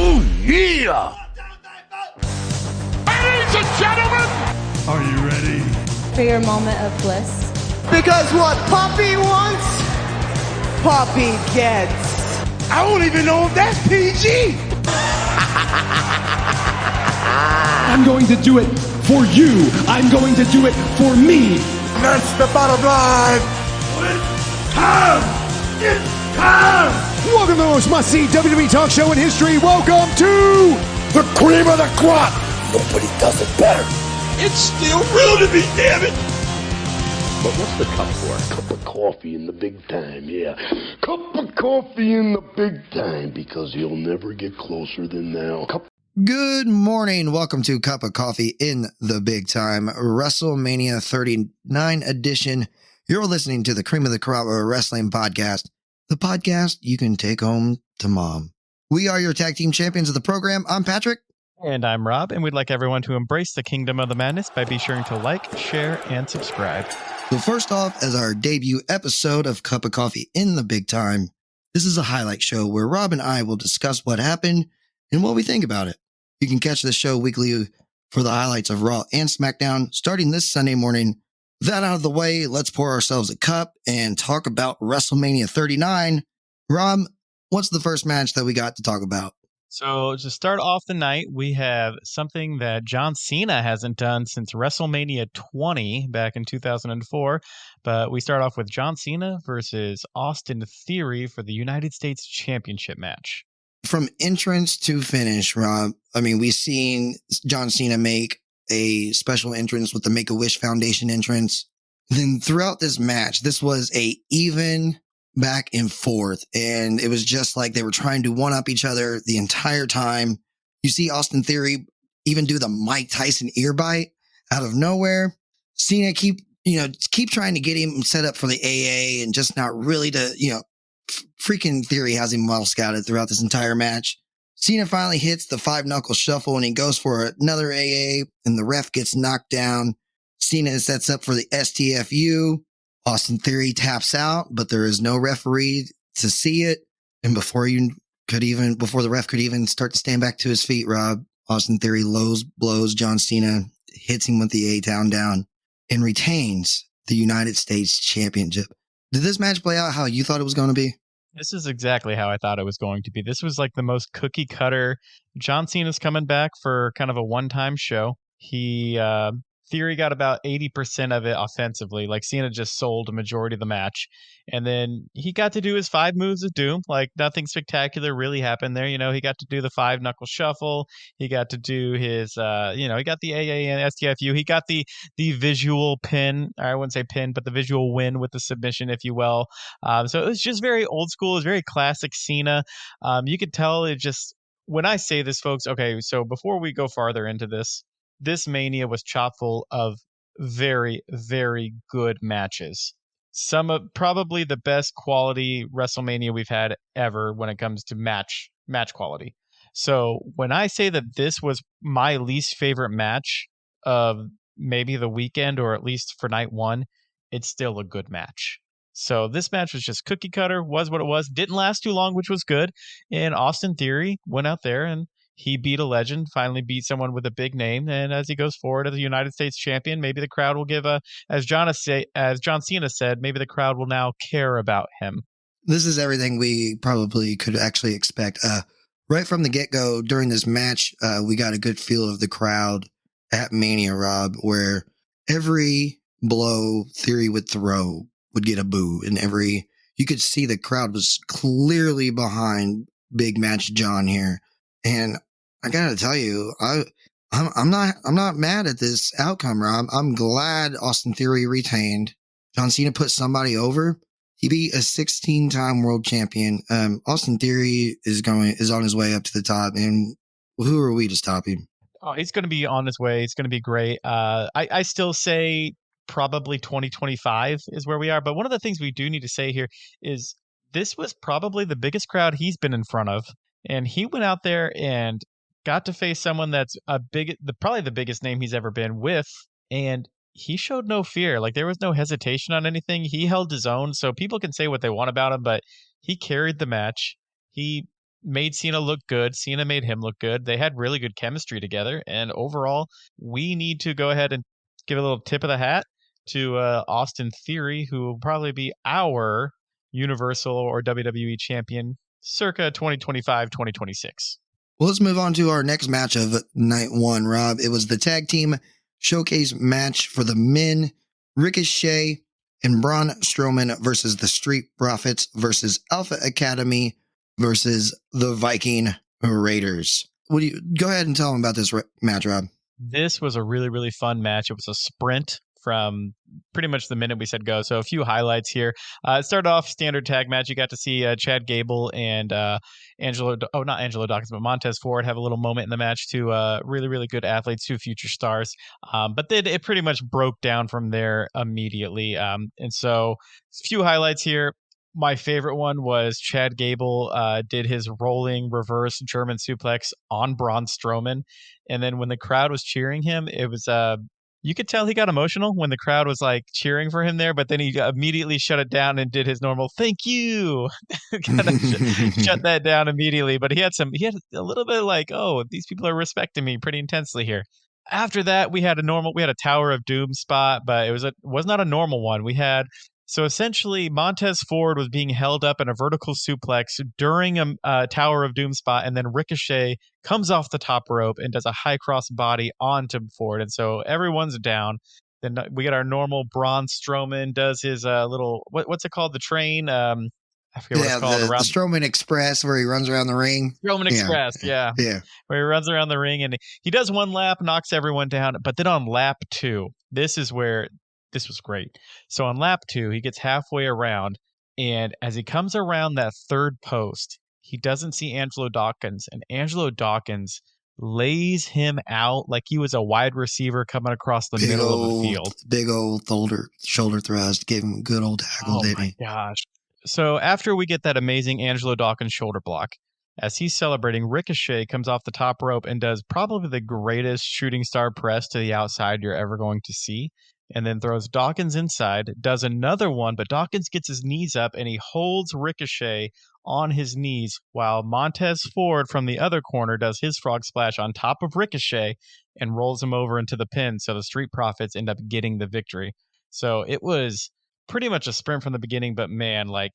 Oh, yeah! Ladies and gentlemen! Are you ready? For your moment of bliss. Because what Poppy wants, Poppy gets. I don't even know if that's PG! I'm going to do it for you. I'm going to do it for me. That's the bottom line! It's time! It's time! Welcome to the most must-see WWE talk show in history. Welcome to The cream of the crop! Nobody does it better! It's still real to me, damn it! But what's the cup for? A cup of coffee in the big time, yeah. Cup of coffee in the big time, because you'll never get closer than now. Good morning. Welcome to Cup of Coffee in the Big Time, WrestleMania 39 edition. You're listening to the Cream of the Crop Wrestling Podcast, the podcast you can take home to mom. We are your tag team champions of the program. I'm Patrick. And I'm Rob, and we'd like everyone to embrace the kingdom of the madness by be sure to like, share, and subscribe. So first off, as our debut episode of Cup of Coffee in the Big Time, this is a highlight show where Rob and I will discuss what happened and what we think about it. You can catch the show weekly for the highlights of Raw and SmackDown starting this Sunday morning. With that out of the way, let's pour ourselves a cup and talk about WrestleMania 39. Rob, what's the first match that we got to talk about? So to start off the night, we have something that John Cena hasn't done since WrestleMania 20 back in 2004. But we start off with John Cena versus Austin Theory for the United States Championship match. From entrance to finish, Rob, I mean, we've seen John Cena make a special entrance with the Make-A-Wish Foundation entrance. Then throughout this match, this was a even back and forth, and it was just like they were trying to one-up each other the entire time. You see Austin Theory even do the Mike Tyson ear bite out of nowhere. Cena keep trying to get him set up for the AA and just not really to, freaking Theory has him well scouted throughout this entire match. Cena finally hits the 5-knuckle shuffle and he goes for another AA and the ref gets knocked down. Cena sets up for the STFU. Austin Theory taps out, but there is no referee to see it. And before the ref could even start to stand back to his feet, Rob, Austin Theory blows John Cena, hits him with the A-Town down, and retains the United States Championship. Did this match play out how you thought it was going to be? This is exactly how I thought it was going to be. This was like the most cookie cutter. John Cena's coming back for kind of a one-time show. Theory got about 80% of it offensively. Like Cena just sold a majority of the match. And then he got to do his 5 moves of doom. Like nothing spectacular really happened there. He got to do the 5-knuckle shuffle. He got to do his, he got the AA and STFU. He got the visual pin. I wouldn't say pin, but the visual win with the submission, if you will. So it was just very old school. It was very classic Cena. You could tell it just, when I say this, folks, okay, so before we go farther into this Mania was chock full of very, very good matches. Some of probably the best quality WrestleMania we've had ever when it comes to match quality. So when I say that this was my least favorite match of maybe the weekend, or at least for night one, it's still a good match. So this match was just cookie cutter, was what it was. Didn't last too long, which was good. And Austin Theory went out there and he beat a legend, finally beat someone with a big name. And as he goes forward as a United States champion, maybe the crowd will give as John Cena said, maybe the crowd will now care about him. This is everything we probably could actually expect. Right from the get-go during this match, we got a good feel of the crowd at Mania, Rob, where every blow Theory would throw would get a boo. And you could see the crowd was clearly behind Big Match John here. And I gotta tell you, I'm not mad at this outcome, Rob. I'm glad Austin Theory retained. John Cena put somebody over. He beat a 16-time world champion. Austin Theory is on his way up to the top, and who are we to stop him? Oh, he's going to be on his way. It's going to be great. I still say probably 2025 is where we are. But one of the things we do need to say here is this was probably the biggest crowd he's been in front of. And he went out there and got to face someone that's probably the biggest name he's ever been with. And he showed no fear. Like there was no hesitation on anything. He held his own. So people can say what they want about him, but he carried the match. He made Cena look good. Cena made him look good. They had really good chemistry together. And overall, we need to go ahead and give a little tip of the hat to Austin Theory, who will probably be our Universal or WWE champion circa 2025, 2026. Well, let's move on to our next match of night one, Rob. It was the tag team showcase match for the men, Ricochet and Braun Strowman versus the Street Profits versus Alpha Academy versus the Viking Raiders. What do you go ahead and tell them about this match, Rob? This was a really, really fun match. It was a sprint from pretty much the minute we said go. So a few highlights here. It started off standard tag match. You got to see Chad Gable and not Angelo Dawkins, but Montez Ford have a little moment in the match. Two really, really good athletes, two future stars. But then it pretty much broke down from there immediately. And so a few highlights here. My favorite one was Chad Gable did his rolling reverse German suplex on Braun Strowman. And then when the crowd was cheering him, it was you could tell he got emotional when the crowd was like cheering for him there, but then he immediately shut it down and did his normal "thank you," kind of shut that down immediately. But he had a little bit like, oh, these people are respecting me pretty intensely here. After that, we had a Tower of Doom spot, but it was not a normal one. So essentially, Montez Ford was being held up in a vertical suplex during a Tower of Doom spot, and then Ricochet comes off the top rope and does a high cross body onto Ford. And so everyone's down. Then we get our normal Braun Strowman does his little, what's it called? The train? I forget what it's called. The Strowman Express, where he runs around the ring. Strowman Express, yeah. Where he runs around the ring, and he does one lap, knocks everyone down. But then on lap 2, this is where this was great. So on lap 2, he gets halfway around, and as he comes around that third post, he doesn't see Angelo Dawkins, and Angelo Dawkins lays him out like he was a wide receiver coming across the middle of the field. Big old shoulder thrust, gave him a good old tackle, didn't he? Oh my gosh. So after we get that amazing Angelo Dawkins shoulder block, as he's celebrating, Ricochet comes off the top rope and does probably the greatest shooting star press to the outside you're ever going to see, and then throws Dawkins inside, does another one, but Dawkins gets his knees up and he holds Ricochet on his knees while Montez Ford from the other corner does his frog splash on top of Ricochet and rolls him over into the pin. So the Street Profits end up getting the victory. So it was pretty much a sprint from the beginning, but man, like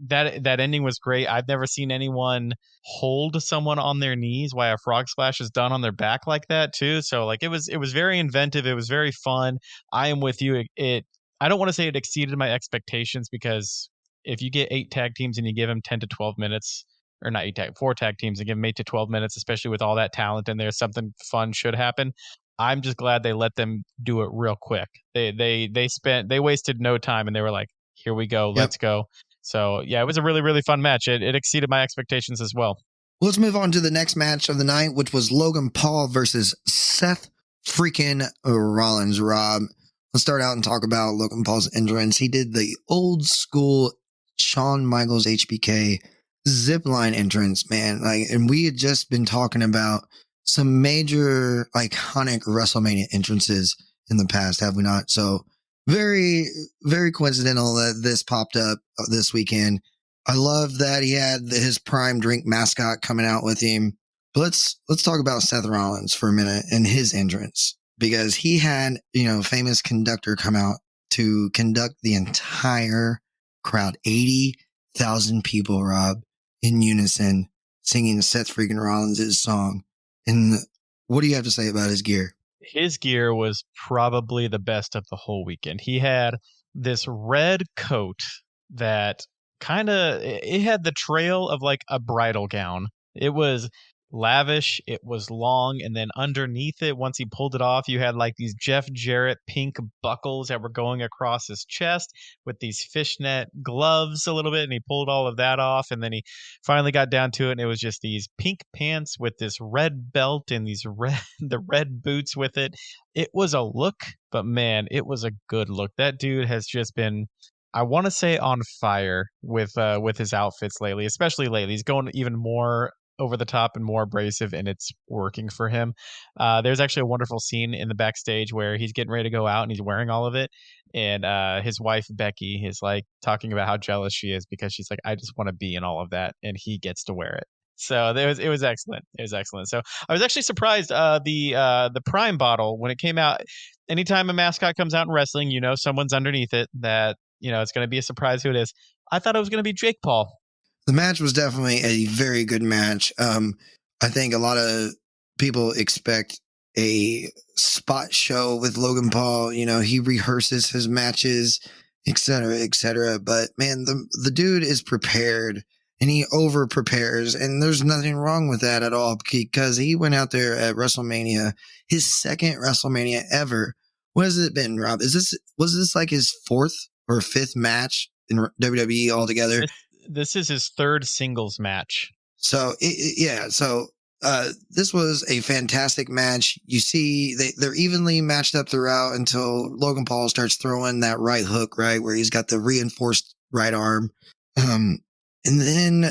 that ending was great. I've never seen anyone hold someone on their knees while a frog splash is done on their back like that too. So like it was very inventive. It was very fun. I am with you. I don't want to say it exceeded my expectations, because if you get 8 tag teams and you give them 10 to 12 minutes, or not 4 tag teams and give them 8 to 12 minutes, especially with all that talent in there, something fun should happen. I'm just glad they let them do it real quick. They wasted no time, and they were like, here we go, let's go. So, yeah, it was a really, really fun match. It exceeded my expectations as well. Let's move on to the next match of the night, which was Logan Paul versus Seth freaking Rollins, Rob. Let's start out and talk about Logan Paul's entrance. He did the old school Shawn Michaels HBK zipline entrance, man. And we had just been talking about some major iconic WrestleMania entrances in the past, have we not? So very, very coincidental that this popped up this weekend. I love that he had his prime drink mascot coming out with him. But let's talk about Seth Rollins for a minute and his entrance, because he had, famous conductor come out to conduct the entire crowd, 80,000 people, Rob, in unison singing Seth freaking Rollins' song. And what do you have to say about his gear? His gear was probably the best of the whole weekend. He had this red coat that it had the trail of like a bridal gown. It was lavish, it was long, and then underneath it, once he pulled it off, you had like these Jeff Jarrett pink buckles that were going across his chest with these fishnet gloves a little bit, and he pulled all of that off, and then he finally got down to it, and it was just these pink pants with this red belt and the red boots with it. It was a look, but man, it was a good look. That dude has just been, I want to say, on fire with his outfits lately, especially lately. He's going even more over the top and more abrasive, and it's working for him. There's actually a wonderful scene in the backstage where he's getting ready to go out and he's wearing all of it, and his wife Becky is like talking about how jealous she is because she's like, I just want to be in all of that, and he gets to wear it. So it was excellent. It was excellent. So I was actually surprised. The Prime bottle when it came out. Anytime a mascot comes out in wrestling, someone's underneath it. That it's going to be a surprise who it is. I thought it was going to be Jake Paul. The match was definitely a very good match. I think a lot of people expect a spot show with Logan Paul. He rehearses his matches, et cetera. But man, the dude is prepared and he over prepares, and there's nothing wrong with that at all because he went out there at WrestleMania, his second WrestleMania ever. What has it been, Rob? Was this like his fourth or fifth match in WWE altogether? This is his third singles match. So this was a fantastic match. You see, they're evenly matched up throughout until Logan Paul starts throwing that right hook, right, where he's got the reinforced right arm. And then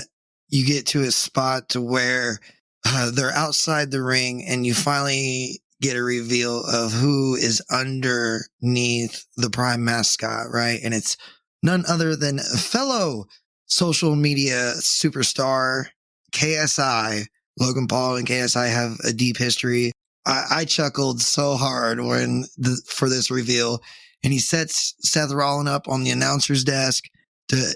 you get to a spot to where they're outside the ring and you finally get a reveal of who is underneath the Prime mascot, right? And it's none other than fellow social media superstar KSI. Logan Paul and KSI have a deep history. I chuckled so hard for this reveal, and he sets Seth Rollins up on the announcer's desk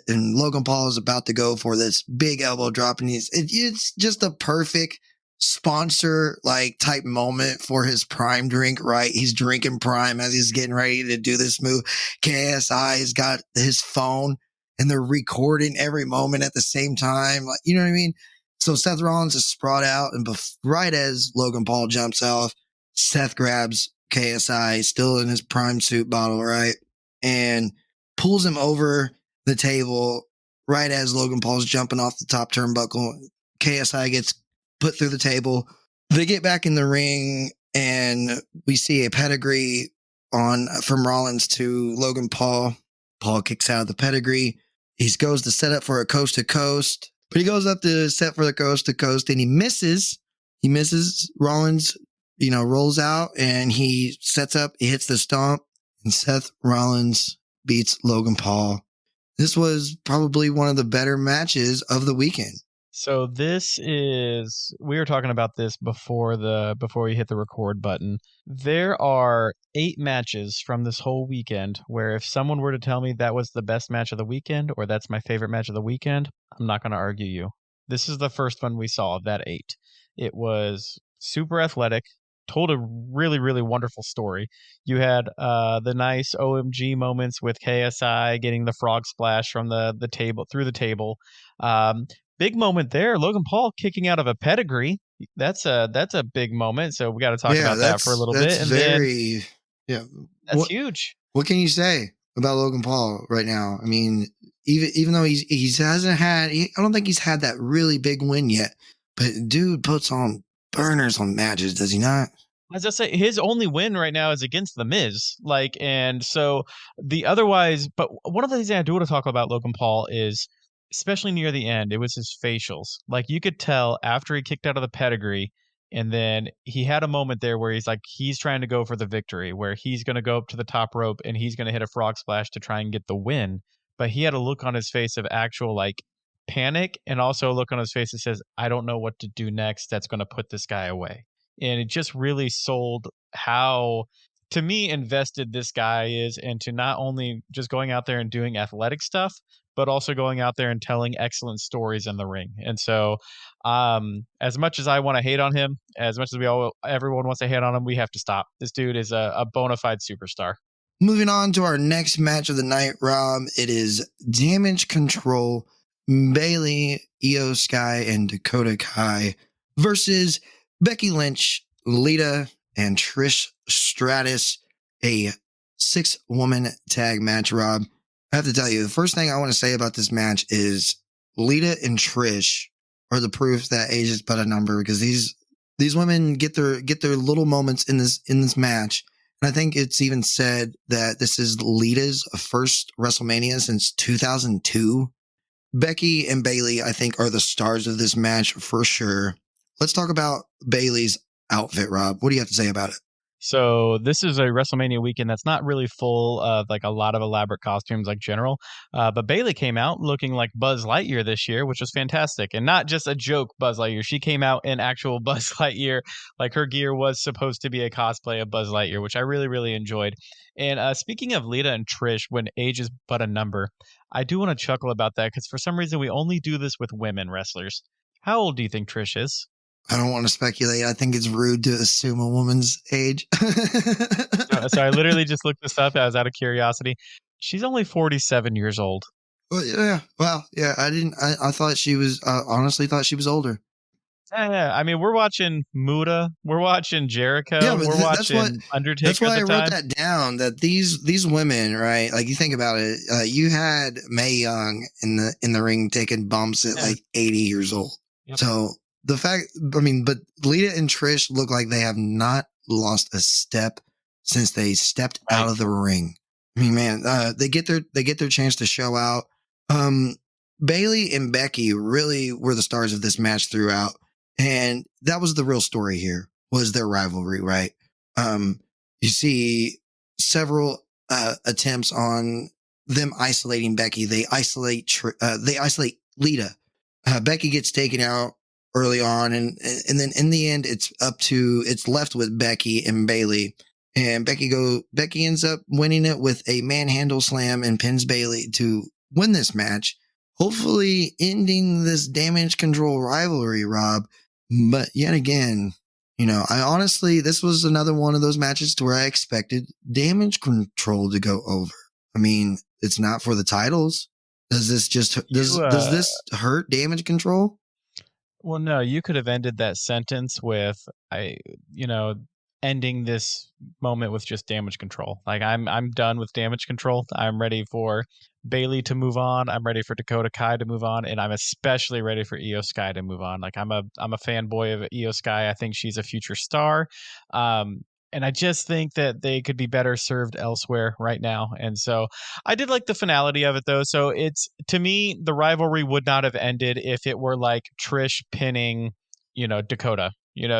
and Logan Paul is about to go for this big elbow drop, and it's just a perfect sponsor like type moment for his Prime drink, right? He's drinking Prime as he's getting ready to do this move. KSI has got his phone and they're recording every moment at the same time. Like, you know what I mean? So Seth Rollins is sprawled out, and right as Logan Paul jumps off, Seth grabs KSI, still in his Prime suit bottle, right? And pulls him over the table right as Logan Paul's jumping off the top turnbuckle. KSI gets put through the table. They get back in the ring, and we see a pedigree from Rollins to Logan Paul. Paul kicks out of the pedigree. He goes to set up for a coast to coast, but he goes up to set for the coast to coast, and he misses. He misses. Rollins, rolls out, and he sets up. He hits the stomp, and Seth Rollins beats Logan Paul. This was probably one of the better matches of the weekend. So we were talking about this before we hit the record button. There are 8 matches from this whole weekend where if someone were to tell me that was the best match of the weekend or that's my favorite match of the weekend, I'm not going to argue you. This is the first one we saw of that 8. It was super athletic, told a really, really wonderful story. You had the nice OMG moments with KSI getting the frog splash from the table through the table. Big moment there. Logan Paul kicking out of a pedigree. That's a big moment. So we got to talk about that for a little bit. And that's huge. What can you say about Logan Paul right now? I mean, even though he hasn't had, I don't think he's had that really big win yet. But dude puts on burners on matches, does he not? As I say, his only win right now is against The Miz. But one of the things I do want to talk about Logan Paul is, especially near the end, it was his facials. Like you could tell after he kicked out of the pedigree, and then he had a moment there where he's trying to go for the victory, where he's going to go up to the top rope and he's going to hit a frog splash to try and get the win. But he had a look on his face of actual panic, and also a look on his face that says, I don't know what to do next that's going to put this guy away. And it just really sold how, to me, invested this guy is into not only just going out there and doing athletic stuff, but also going out there and telling excellent stories in the ring. And so as much as I want to hate on him, as much as everyone wants to hate on him, we have to stop. This dude is a bona fide superstar. Moving on to our next match of the night, Rob, it is Damage Control, Bayley, Io Sky, and Dakota Kai versus Becky Lynch, Lita, and Trish Stratus, a 6-woman tag match, Rob. I have to tell you, the first thing I want to say about this match is Lita and Trish are the proof that age is but a number, because these women get their little moments in this match. And I think it's even said that this is Lita's first WrestleMania since 2002. Becky and Bayley, I think, are the stars of this match for sure. Let's talk about Bayley's outfit, Rob. What do you have to say about it? So this is a WrestleMania weekend that's not really full of like a lot of elaborate costumes like General, but Bailey came out looking like Buzz Lightyear this year, which was fantastic, and not just a joke Buzz Lightyear. She came out in actual Buzz Lightyear, like her gear was supposed to be a cosplay of Buzz Lightyear, which I really really enjoyed. And speaking of Lita and Trish, when age is but a number, I do want to chuckle about that because for some reason we only do this with women wrestlers. How old do you think Trish is? I don't want to speculate. I think it's rude to assume a woman's age. So I literally just looked this up. I was out of curiosity. She's only 47 years old. Well, yeah. Well, yeah. I thought she was. Honestly, thought she was older. Yeah, I mean, we're watching Muda, we're watching Jericho, Yeah, but we're watching Undertaker. That's why at I the wrote time. that down. That these women, right? Like you think about it, you had Mae Young in the ring taking bumps at like 80 years old. Yep. So the fact, I mean, but Lita and Trish look like they have not lost a step since they stepped out of the ring. I mean, man, they get their chance to show out. Bailey and Becky really were the stars of this match throughout. And that was the real story here, was their rivalry, right? You see several attempts on them isolating Becky. They isolate Lita. Becky gets taken out early on, and then in the end, it's left with Becky and Bailey. And Becky ends up winning it with a manhandle slam and pins Bailey to win this match, hopefully ending this Damage Control rivalry, Rob. But yet again, this was another one of those matches to where I expected Damage Control to go over. I mean, it's not for the titles. Does this hurt Damage Control? Well, no, you could have ended that sentence with ending this moment with just Damage Control. Like I'm done with Damage Control. I'm ready for Bailey to move on. I'm ready for Dakota Kai to move on, and I'm especially ready for Io Sky to move on. Like I'm a fanboy of Io Sky. I think she's a future star. And I just think that they could be better served elsewhere right now. And so I did like the finality of it though. So it's, to me, the rivalry would not have ended if it were like Trish pinning, Dakota,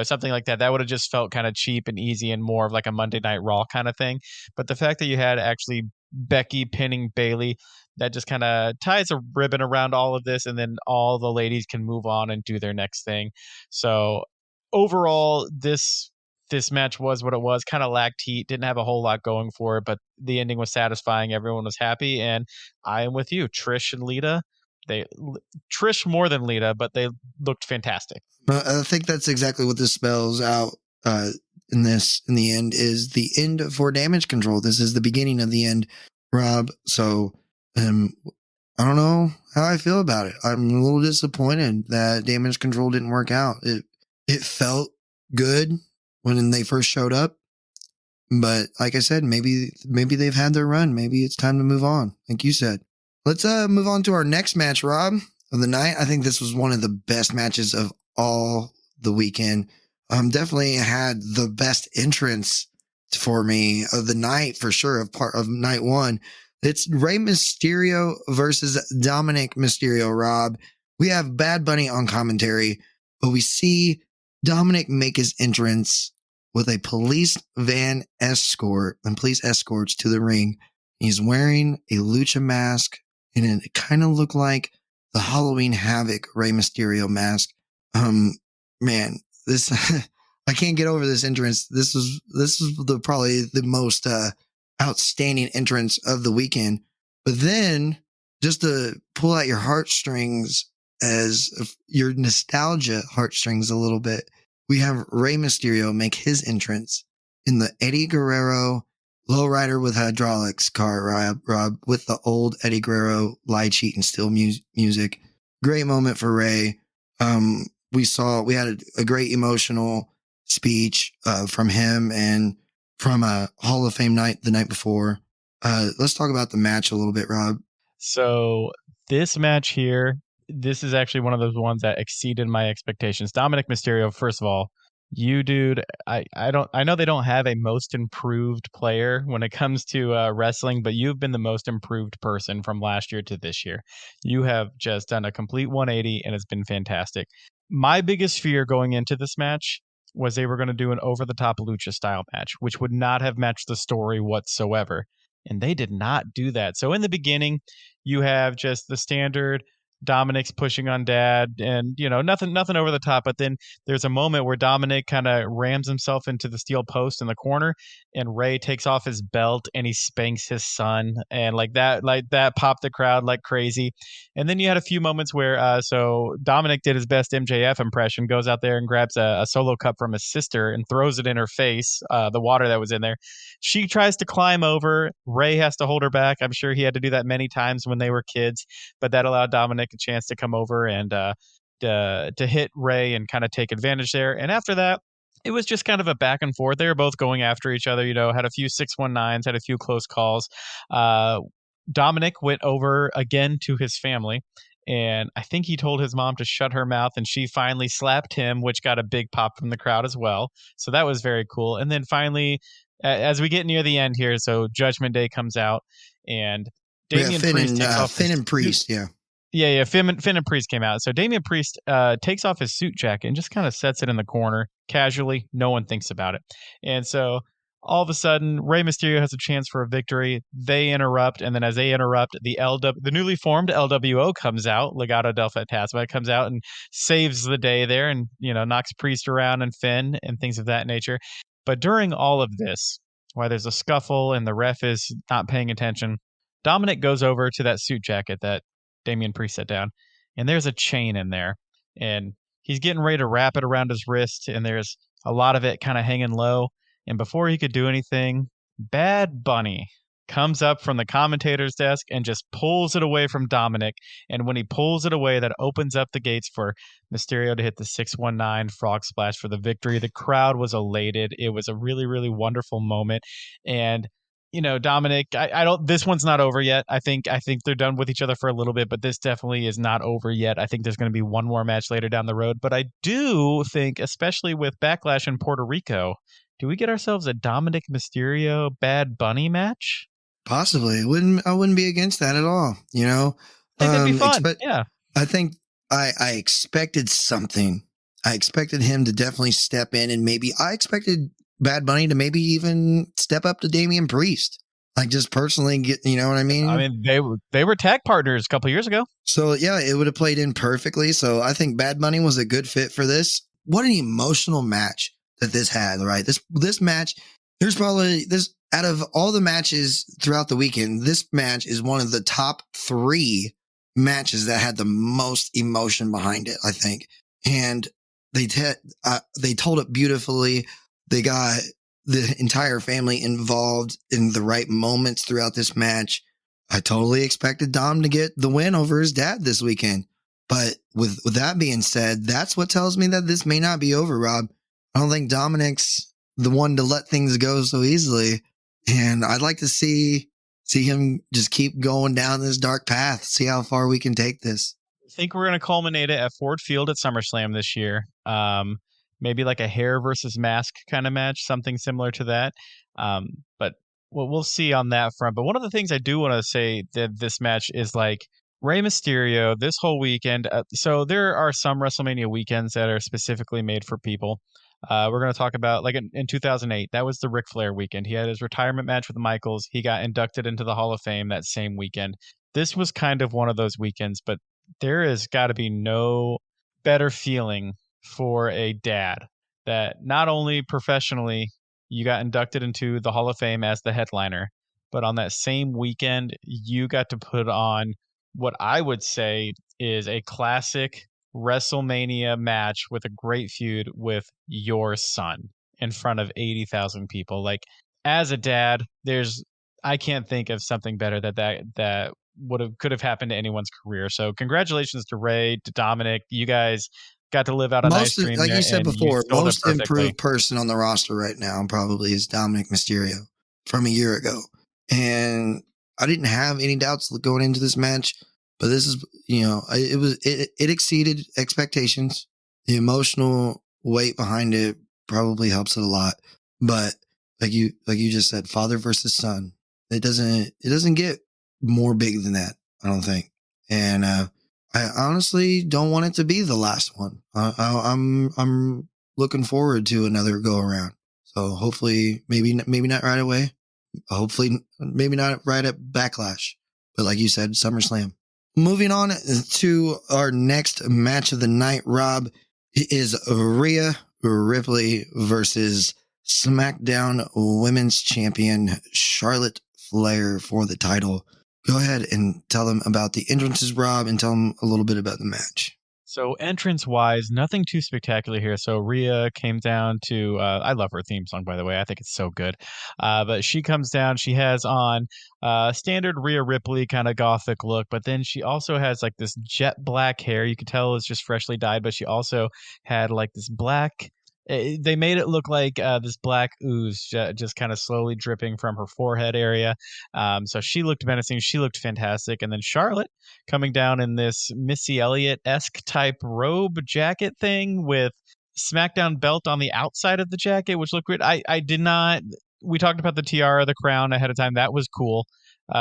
something like that. That would have just felt kind of cheap and easy and more of like a Monday Night Raw kind of thing. But the fact that you had actually Becky pinning Bailey, that just kind of ties a ribbon around all of this, and then all the ladies can move on and do their next thing. So overall, this match was what it was. Kind of lacked heat, didn't have a whole lot going for it, but the ending was satisfying. Everyone was happy, and I am with you. Trish and Lita, Trish more than Lita, but they looked fantastic. I think that's exactly what this spells out in the end, is the end for Damage Control. This is the beginning of the end, Rob. So I don't know how I feel about it. I'm a little disappointed that Damage Control didn't work out. It felt good when they first showed up, but like I said, maybe they've had their run. Maybe it's time to move on, like you said. Let's move on to our next match, Rob, of the night. I think this was one of the best matches of all the weekend. Definitely had the best entrance for me of the night, for sure, of night one. It's Rey Mysterio versus Dominic Mysterio, Rob. We have Bad Bunny on commentary, but we see Dominic make his entrance with a police van escort and police escorts to the ring. He's wearing a lucha mask, and it kind of looked like the Halloween Havoc Rey Mysterio mask. Man, this I can't get over this entrance. This was probably the most outstanding entrance of the weekend. But then, just to pull out your heartstrings, as your nostalgia heartstrings a little bit, we have Rey Mysterio make his entrance in the Eddie Guerrero lowrider with hydraulics car, Rob, with the old Eddie Guerrero lie, cheat, and steal music. Great moment for Rey. We had a great emotional speech from him and from a Hall of Fame night the night before. Let's talk about the match a little bit, Rob. So this match here, this is actually one of those ones that exceeded my expectations. Dominic Mysterio, first of all, you dude, I know they don't have a most improved player when it comes to wrestling, but you've been the most improved person from last year to this year. You have just done a complete 180, and it's been fantastic. My biggest fear going into this match was they were going to do an over-the-top lucha style match, which would not have matched the story whatsoever. And they did not do that. So in the beginning, you have just the standard Dominic's pushing on Dad, and nothing over the top. But then there's a moment where Dominic kind of rams himself into the steel post in the corner, and Ray takes off his belt and he spanks his son, and like that popped the crowd like crazy. And then you had a few moments where so Dominic did his best MJF impression, goes out there and grabs a solo cup from his sister and throws it in her face, the water that was in there. She tries to climb over. Ray has to hold her back. I'm sure he had to do that many times when they were kids, but that allowed Dominic a chance to come over and to hit Ray and kind of take advantage there. And after that, it was just kind of a back and forth. They were both going after each other, had a few 619s, had a few close calls. Dominic went over again to his family, and I think he told his mom to shut her mouth, and she finally slapped him, which got a big pop from the crowd as well. So that was very cool. And then finally, as we get near the end here, so Judgment Day comes out, and Damian Priest Finn and Priest, yeah. Yeah, Finn and Priest came out. So Damian Priest takes off his suit jacket and just kind of sets it in the corner casually. No one thinks about it. And so all of a sudden, Rey Mysterio has a chance for a victory. They interrupt, and then as they interrupt, the newly formed LWO comes out. Legado del Fantasma comes out and saves the day there, and knocks Priest around and Finn and things of that nature. But during all of this, while there's a scuffle and the ref is not paying attention, Dominic goes over to that suit jacket that Damian Priest set down, and there's a chain in there, and he's getting ready to wrap it around his wrist, and there's a lot of it kind of hanging low. And before he could do anything, Bad Bunny comes up from the commentator's desk and just pulls it away from Dominic. And when he pulls it away, that opens up the gates for Mysterio to hit the 619 frog splash for the victory. The crowd was elated. It was a really, really wonderful moment. And Dominic, I don't. This one's not over yet. I think they're done with each other for a little bit, but this definitely is not over yet. I think there's going to be one more match later down the road. But I do think, especially with Backlash in Puerto Rico, do we get ourselves a Dominic Mysterio Bad Bunny match? Possibly. I wouldn't be against that at all. I think that'd be fun. Yeah. I think I expected something. I expected him to definitely step in, and maybe I expected Bad Bunny to maybe even step up to Damian Priest. Like, just personally get, you know what I mean? I mean, they were tag partners a couple years ago. So yeah, it would have played in perfectly. So I think Bad Bunny was a good fit for this. What an emotional match that this had, right? This match, there's probably this out of all the matches throughout the weekend, this match is one of the top 3 matches that had the most emotion behind it, I think. And they told it beautifully. They got the entire family involved in the right moments throughout this match. I totally expected Dom to get the win over his dad this weekend. But with that being said, that's what tells me that this may not be over, Rob. I don't think Dominic's the one to let things go so easily. And I'd like to see him just keep going down this dark path, see how far we can take this. I think we're going to culminate it at Ford Field at SummerSlam this year. Maybe like a hair versus mask kind of match, something similar to that. But we'll see on that front. But one of the things I do want to say that this match is like Rey Mysterio this whole weekend. So there are some WrestleMania weekends that are specifically made for people. We're going to talk about like in 2008, that was the Ric Flair weekend. He had his retirement match with Michaels. He got inducted into the Hall of Fame that same weekend. This was kind of one of those weekends, but there has got to be no better feeling for a dad that not only professionally you got inducted into the Hall of Fame as the headliner, but on that same weekend, you got to put on what I would say is a classic WrestleMania match with a great feud with your son in front of 80,000 people. Like, as a dad, I can't think of something better that could have happened to anyone's career. So congratulations to Ray, to Dominic. You guys got to live out a nice dream. Like you said before, most improved person on the roster right now probably is Dominic Mysterio from a year ago. And I didn't have any doubts going into this match, but this is, it exceeded expectations. The emotional weight behind it probably helps it a lot. But like you just said, father versus son, it doesn't get more big than that, I don't think. And I honestly don't want it to be the last one. I'm looking forward to another go around. So hopefully, maybe not right away. Hopefully, maybe not right at Backlash, but like you said, SummerSlam. Moving on to our next match of the night, Rob, is Rhea Ripley versus SmackDown Women's Champion Charlotte Flair for the title. Go ahead and tell them about the entrances, Rob, and tell them a little bit about the match. So entrance-wise, nothing too spectacular here. So Rhea came down to, I love her theme song, by the way. I think it's so good. But she comes down, she has on standard Rhea Ripley kind of gothic look, but then she also has like this jet black hair. You could tell it's just freshly dyed, but she also had like this black. They made it look like this black ooze just kind of slowly dripping from her forehead area. So she looked menacing. She looked fantastic. And then Charlotte coming down in this Missy Elliott-esque type robe jacket thing with SmackDown belt on the outside of the jacket, which looked great. I did not. We talked about the tiara, the crown ahead of time. That was cool.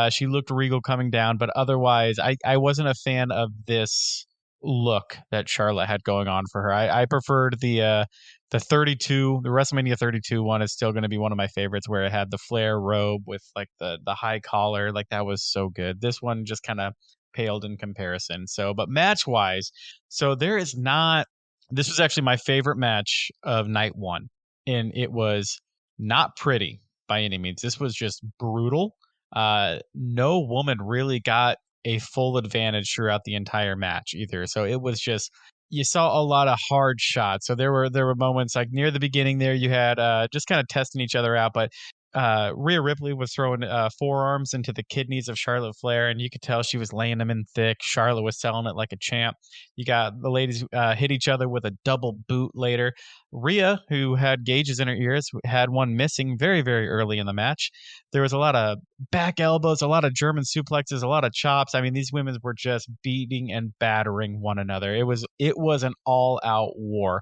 She looked regal coming down, but otherwise, I wasn't a fan of this look that Charlotte had going on for her. I preferred the 32, the WrestleMania 32 one is still going to be one of my favorites, where it had the flare robe with like the high collar. Like that was so good. This one just kind of paled in comparison. So, but match wise, so there is not, this was actually my favorite match of night one, and it was not pretty by any means. This was just brutal. No woman really got a full advantage throughout the entire match either. So it was just, you saw a lot of hard shots. So there were moments like near the beginning there, you had just kind of testing each other out, but Rhea Ripley was throwing forearms into the kidneys of Charlotte Flair, and you could tell she was laying them in thick. Charlotte was selling it like a champ. You got the ladies hit each other with a double boot later. Rhea, who had gauges in her ears, had one missing very, very early in the match. There was a lot of back elbows, a lot of German suplexes, a lot of chops. I mean, these women were just beating and battering one another. It was an all-out war.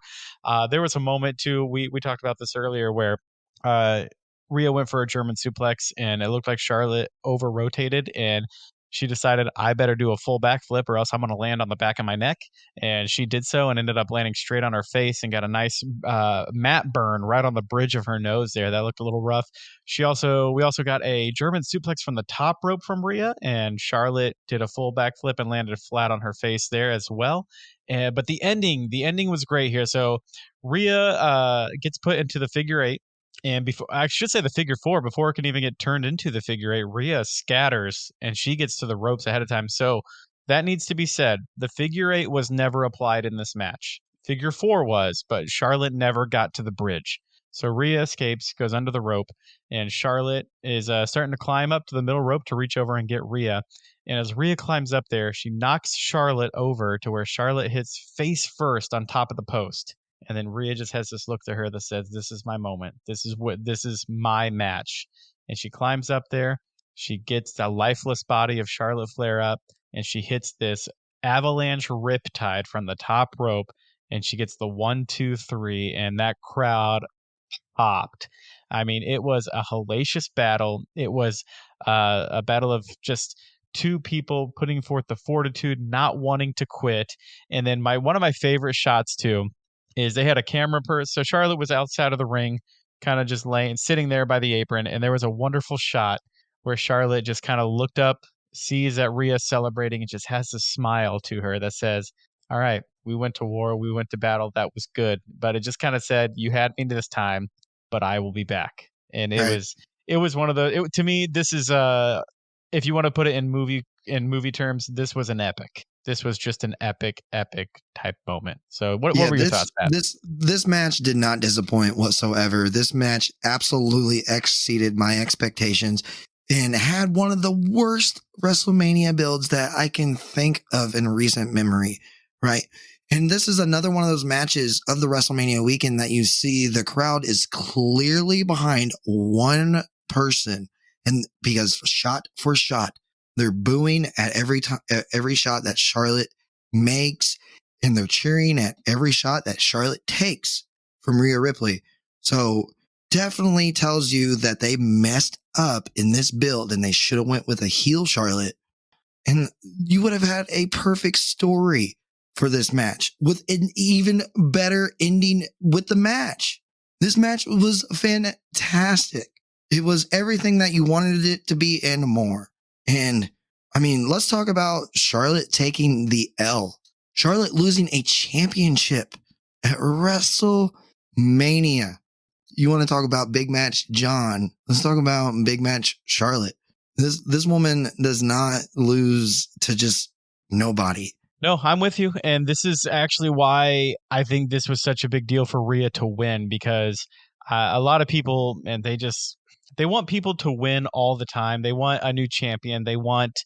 There was a moment too. We talked about this earlier where Rhea went for a German suplex, and it looked like Charlotte over-rotated, and she decided, I better do a full backflip or else I'm going to land on the back of my neck. And she did so and ended up landing straight on her face and got a nice mat burn right on the bridge of her nose there. That looked a little rough. We also got a German suplex from the top rope from Rhea, and Charlotte did a full backflip and landed flat on her face there as well. But the ending was great here. So Rhea gets put into the figure eight. And before, I should say the figure four, before it can even get turned into the figure eight, Rhea scatters and she gets to the ropes ahead of time. So that needs to be said. The figure eight was never applied in this match. Figure four was, but Charlotte never got to the bridge. So Rhea escapes, goes under the rope, and Charlotte is starting to climb up to the middle rope to reach over and get Rhea. And as Rhea climbs up there, she knocks Charlotte over to where Charlotte hits face first on top of the post. And then Rhea just has this look to her that says, this is my moment. This is my match. And she climbs up there. She gets the lifeless body of Charlotte Flair up, and she hits this avalanche riptide from the top rope. And she gets the 1, 2, 3, and that crowd popped. I mean, it was a hellacious battle. It was a battle of just two people putting forth the fortitude, not wanting to quit. And then one of my favorite shots too is they had a camera person. So Charlotte was outside of the ring, kind of just sitting there by the apron. And there was a wonderful shot where Charlotte just kind of looked up, sees that Rhea celebrating, and just has this smile to her that says, all right, we went to war, we went to battle, that was good. But it just kind of said, you had me this time, but I will be back. And it was one of to me, this is if you want to put it in movie terms, this was an epic. This was just an epic type moment. So what were your thoughts, Pat? This match did not disappoint whatsoever. This match absolutely exceeded my expectations and had one of the worst WrestleMania builds that I can think of in recent memory, right? And this is another one of those matches of the WrestleMania weekend that you see the crowd is clearly behind one person, and because shot for shot, they're booing at every shot that Charlotte makes, and they're cheering at every shot that Charlotte takes from Rhea Ripley. So definitely tells you that they messed up in this build, and they should have went with a heel Charlotte, and you would have had a perfect story for this match with an even better ending with the match. This match was fantastic. It was everything that you wanted it to be and more. And I mean, let's talk about Charlotte taking the L. Charlotte losing a championship at WrestleMania. You want to talk about big match John? Let's talk about big match Charlotte. This woman does not lose to just nobody. No, I'm with you. And this is actually why I think this was such a big deal for Rhea to win, because a lot of people, and they want people to win all the time. They want a new champion. They want,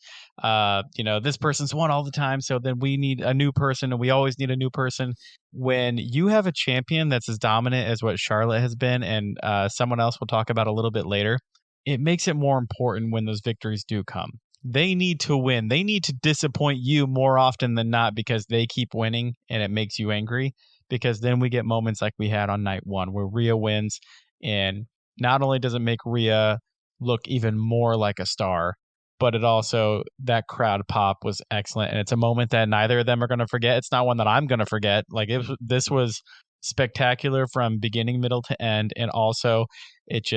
this person's won all the time. So then we need a new person, and we always need a new person. When you have a champion that's as dominant as what Charlotte has been, and someone else we'll talk about a little bit later, it makes it more important when those victories do come. They need to win. They need to disappoint you more often than not, because they keep winning and it makes you angry, because then we get moments like we had on night one where Rhea wins, and not only does it make Rhea look even more like a star, but it also, that crowd pop was excellent. And it's a moment that neither of them are going to forget. It's not one that I'm going to forget. Like, this was spectacular from beginning, middle to end. And also it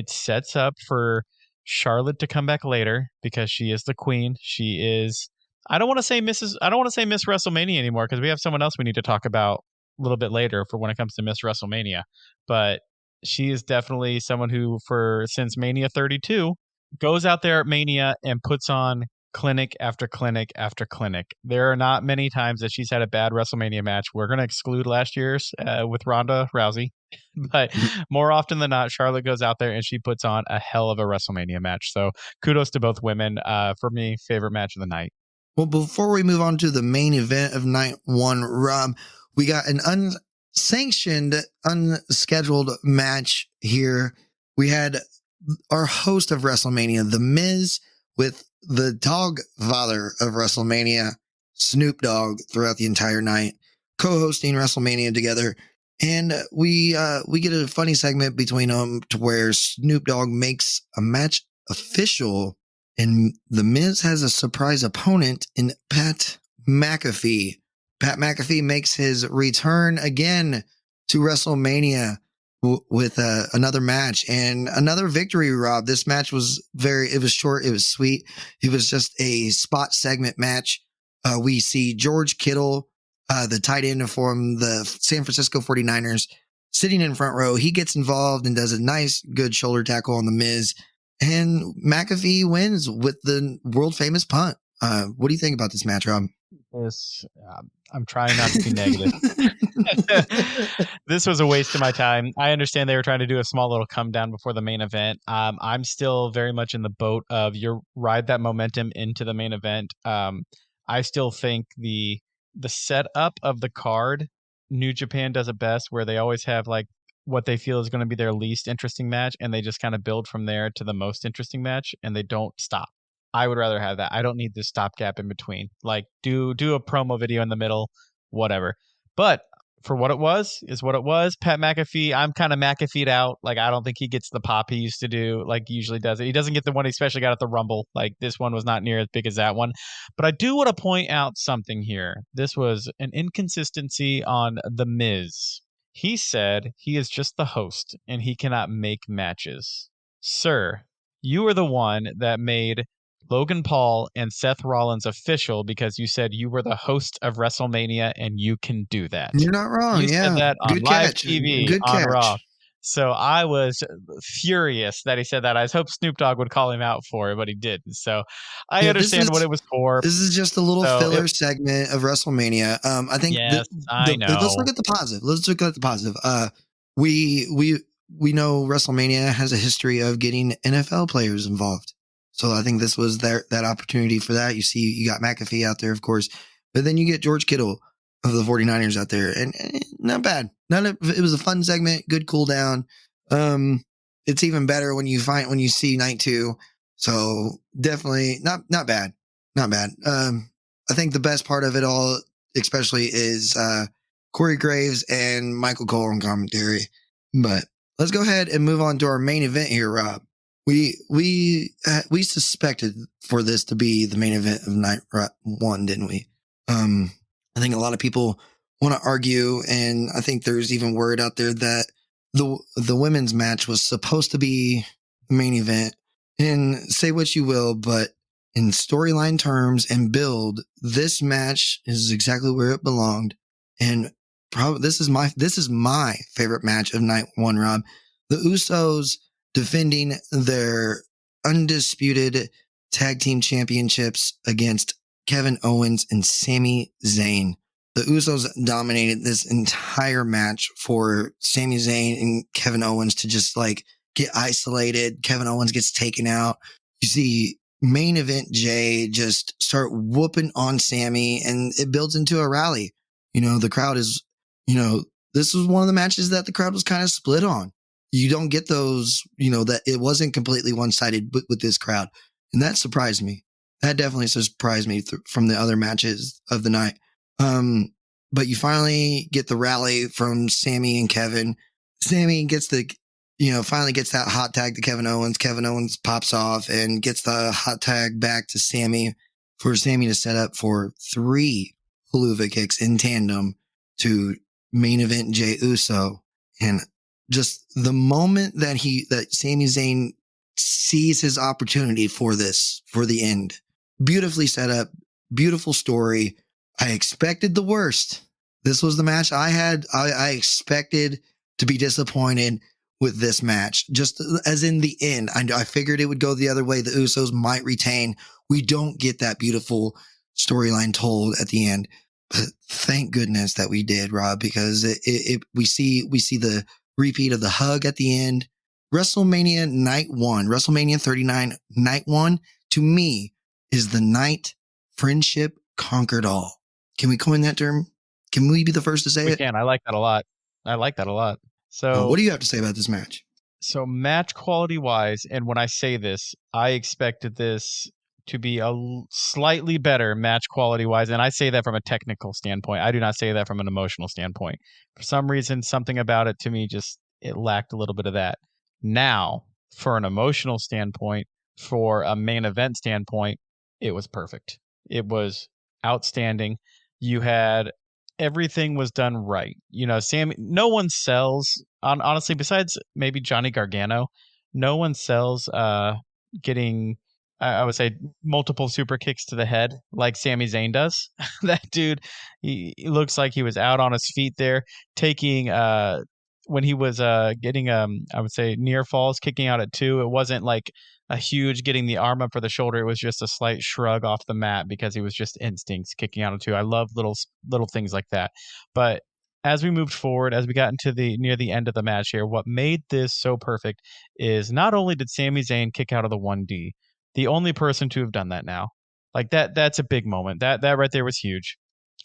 sets up for Charlotte to come back later, because she is the queen. She is, I don't want to say Miss WrestleMania anymore, because we have someone else we need to talk about a little bit later for when it comes to Miss WrestleMania. But she is definitely someone who, since Mania 32, goes out there at Mania and puts on clinic after clinic after clinic. There are not many times that she's had a bad WrestleMania match. We're going to exclude last year's with Ronda Rousey. But more often than not, Charlotte goes out there and she puts on a hell of a WrestleMania match. So kudos to both women. For me, favorite match of the night. Well, before we move on to the main event of night one, Rob, we got an unsanctioned, unscheduled match here. We had our host of WrestleMania, The Miz, with the dog father of WrestleMania, Snoop Dogg, throughout the entire night, co-hosting WrestleMania together. And we get a funny segment between them to where Snoop Dogg makes a match official, and The Miz has a surprise opponent in Pat McAfee. Pat McAfee makes his return again to WrestleMania with another match and another victory, Rob. This match was it was short, it was sweet. It was just a spot segment match. We see George Kittle, the tight end from the San Francisco 49ers, sitting in front row. He gets involved and does a nice, good shoulder tackle on The Miz. And McAfee wins with the world famous punt. What do you think about this match, Rob? I'm trying not to be negative. This was a waste of my time. I understand they were trying to do a small little come down before the main event. I'm still very much in the boat of you ride that momentum into the main event. I still think the setup of the card, New Japan does it best, where they always have like what they feel is going to be their least interesting match, and they just kind of build from there to the most interesting match, and they don't stop. I would rather have that. I don't need this stopgap in between. Like, do a promo video in the middle, whatever. But for what it was, is what it was. Pat McAfee, I'm kind of McAfee'd out. Like, I don't think he gets the pop he used to do, like he usually does it. He doesn't get the one he especially got at the Rumble. Like, this one was not near as big as that one. But I do want to point out something here. This was an inconsistency on The Miz. He said he is just the host and he cannot make matches. Sir, you are the one that made Logan Paul and Seth Rollins official because you said you were the host of WrestleMania and you can do that. You're not wrong. You said that on Good live catch. TV Good on catch. Raw. So I was furious that he said that. I hope Snoop Dogg would call him out for it, but he didn't. So I understand what it was for. This is just a little filler segment of WrestleMania. I think I know. Let's look at the positive. We know WrestleMania has a history of getting NFL players involved. So I think this was that opportunity for that. You see, you got McAfee out there, of course, but then you get George Kittle of the 49ers out there, and not bad. It was a fun segment, good cool down. It's even better when you see night two. So definitely not bad. I think the best part of it all, especially, is Corey Graves and Michael Cole on commentary. But let's go ahead and move on to our main event here, Rob. We suspected for this to be the main event of night one, didn't we? I think a lot of people want to argue, and I think there's even word out there that the women's match was supposed to be the main event. And say what you will, but in storyline terms and build, this match is exactly where it belonged. And probably this is my favorite match of night one, Rob. The Usos defending their undisputed tag team championships against Kevin Owens and Sami Zayn. The Usos dominated this entire match for Sami Zayn and Kevin Owens to just like get isolated. Kevin Owens gets taken out. You see main event Jay just start whooping on Sami, and it builds into a rally. The crowd is, this was one of the matches that the crowd was kind of split on. You don't get those, that it wasn't completely one-sided with this crowd. And that surprised me. That definitely surprised me from the other matches of the night. But you finally get the rally from Sami and Kevin. Sami gets finally gets that hot tag to Kevin Owens. Kevin Owens pops off and gets the hot tag back to Sami for Sami to set up for 3 Helluva kicks in tandem to main event Jey Uso. And just the moment that Sami Zayn sees his opportunity for the end, beautifully set up, beautiful story. I expected the worst. This was the match I had. I expected to be disappointed with this match, just as in the end. I figured it would go the other way. The Usos might retain. We don't get that beautiful storyline told at the end, but thank goodness that we did, Rob, because we see the repeat of the hug at the end. WrestleMania night 1, WrestleMania 39 night 1, to me is the night friendship conquered all. Can we coin that term? Can we be the first to say it? We can. I like that a lot. So what do you have to say about this match? So match quality wise, and when I say this, I expected this to be slightly better match quality wise. And I say that from a technical standpoint. I do not say that from an emotional standpoint. For some reason, something about it to me it lacked a little bit of that. Now, for an emotional standpoint, for a main event standpoint, it was perfect. It was outstanding. You had everything was done right. Sami, no one sells honestly, besides maybe Johnny Gargano, no one sells getting I would say multiple super kicks to the head like Sami Zayn does. That dude, he looks like he was out on his feet there, taking when he was getting I would say near falls, kicking out at 2. It wasn't like a huge getting the arm up for the shoulder. It was just a slight shrug off the mat because he was just instincts kicking out at 2. I love little things like that. But as we moved forward, as we got into near the end of the match here, what made this so perfect is not only did Sami Zayn kick out of the 1D, the only person to have done that now. Like that's a big moment. That right there was huge.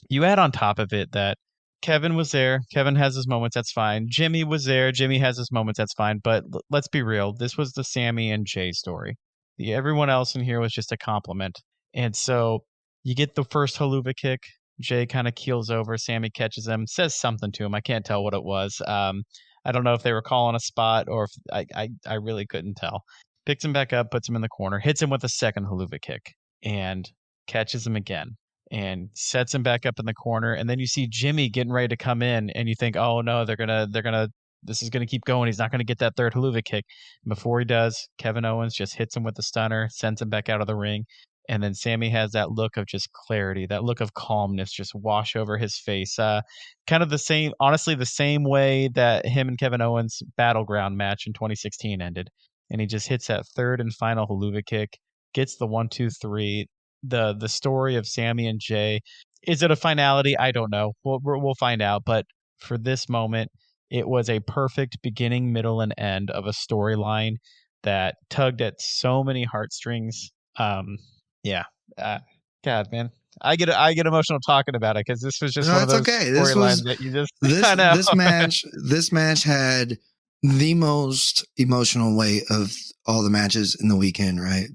You add on top of it that Kevin was there. Kevin has his moments. That's fine. Jimmy was there. Jimmy has his moments. That's fine. But let's be real. This was the Sami and Jay story. Everyone else in here was just a compliment. And so you get the first Helluva kick. Jay kind of keels over. Sami catches him, says something to him. I can't tell what it was. I don't know if they were calling a spot or if I really couldn't tell. Picks him back up, puts him in the corner, hits him with a second Helluva kick, and catches him again. And sets him back up in the corner, and then you see Jimmy getting ready to come in, and you think, oh no, this is gonna keep going. He's not gonna get that third Helluva kick. And before he does, Kevin Owens just hits him with the stunner, sends him back out of the ring, and then Sami has that look of just clarity, that look of calmness, just wash over his face. Kind of honestly, the same way that him and Kevin Owens' battleground match in 2016 ended, and he just hits that third and final Helluva kick, gets the 1, 2, 3. The story of Sami and Jay, is it a finality? I don't know. We'll find out. But for this moment, it was a perfect beginning, middle, and end of a storyline that tugged at so many heartstrings. Yeah. God, man, I get emotional talking about it because this was just one of those storylines that you just. This match had the most emotional weight of all the matches in the weekend. Right?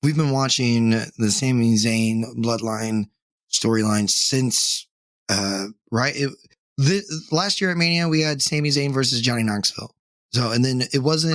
We've been watching the Sami Zayn Bloodline storyline since, last year at Mania, we had Sami Zayn versus Johnny Knoxville. So, and then it was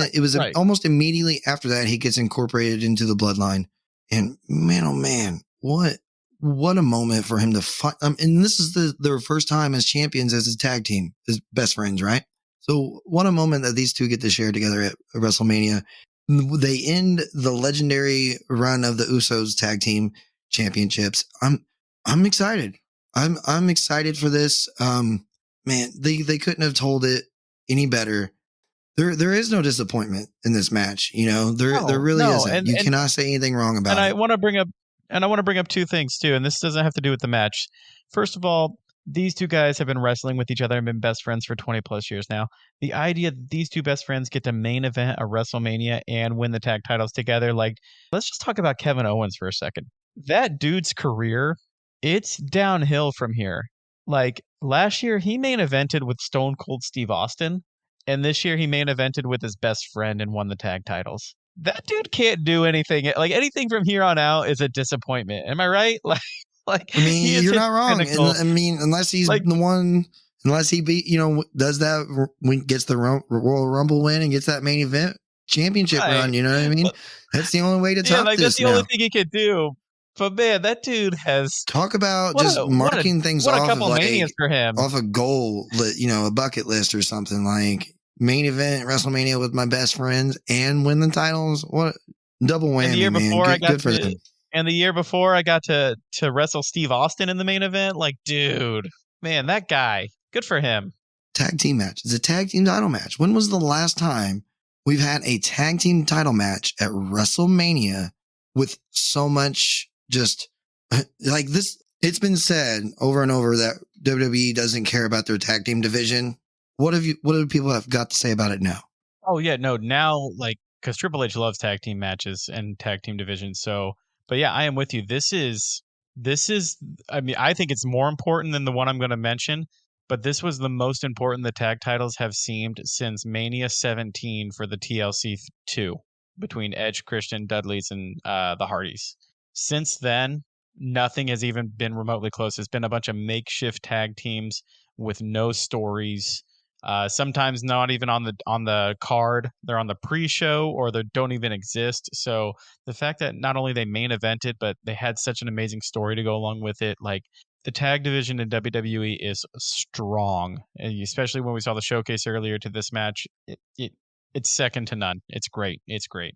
almost immediately after that, he gets incorporated into the Bloodline. And man, oh man, what what a moment for him to fight. And this is their first time as champions as a tag team, as best friends, right? So what a moment that these two get to share together at WrestleMania. They end the legendary run of the Usos tag team championships. I'm excited. I'm excited for this. Man, they couldn't have told it any better. There is no disappointment in this match. You know, there really isn't. You cannot say anything wrong about it. I want to bring up two things too, and this doesn't have to do with the match. First of all, these two guys have been wrestling with each other and been best friends for 20 plus years now. The idea that these two best friends get to main event a WrestleMania and win the tag titles together, like, let's just talk about Kevin Owens for a second. That dude's career, it's downhill from here. Like, last year he main evented with Stone Cold Steve Austin, and this year he main evented with his best friend and won the tag titles. That dude can't do anything. Like, anything from here on out is a disappointment. Am I right? Like, I mean, you're not wrong. I mean, unless he's like, the one, unless he does that, gets the Royal Rumble win and gets that main event championship run. You know what I mean? That's the only way to top this. That's the only thing he could do. But man, that dude has talk about marking things off a couple of manias for him, off a goal, a bucket list or something, like main event WrestleMania with my best friends and win the titles. What double whammy, and the year before man. Good for them. And the year before I got to wrestle Steve Austin in the main event. Like, dude, man, that guy, good for him. Tag team match. It's a tag team title match. When was the last time we've had a tag team title match at WrestleMania with so much just like this? It's been said over and over that WWE doesn't care about their tag team division. What do people have got to say about it now? Oh yeah, no, now, like, because Triple H loves tag team matches and tag team divisions. So, but yeah, I am with you. This is, I mean, I think it's more important than the one I'm going to mention, but this was the most important the tag titles have seemed since Mania 17 for the TLC 2 between Edge, Christian, Dudley's, and the Hardys. Since then, nothing has even been remotely close. It's been a bunch of makeshift tag teams with no stories. Sometimes not even on the card. They're on the pre-show or they don't even exist. So the fact that not only they main evented, but they had such an amazing story to go along with it, like, the tag division in WWE is strong, and especially when we saw the showcase earlier to this match. It's second to none. It's great. It's great.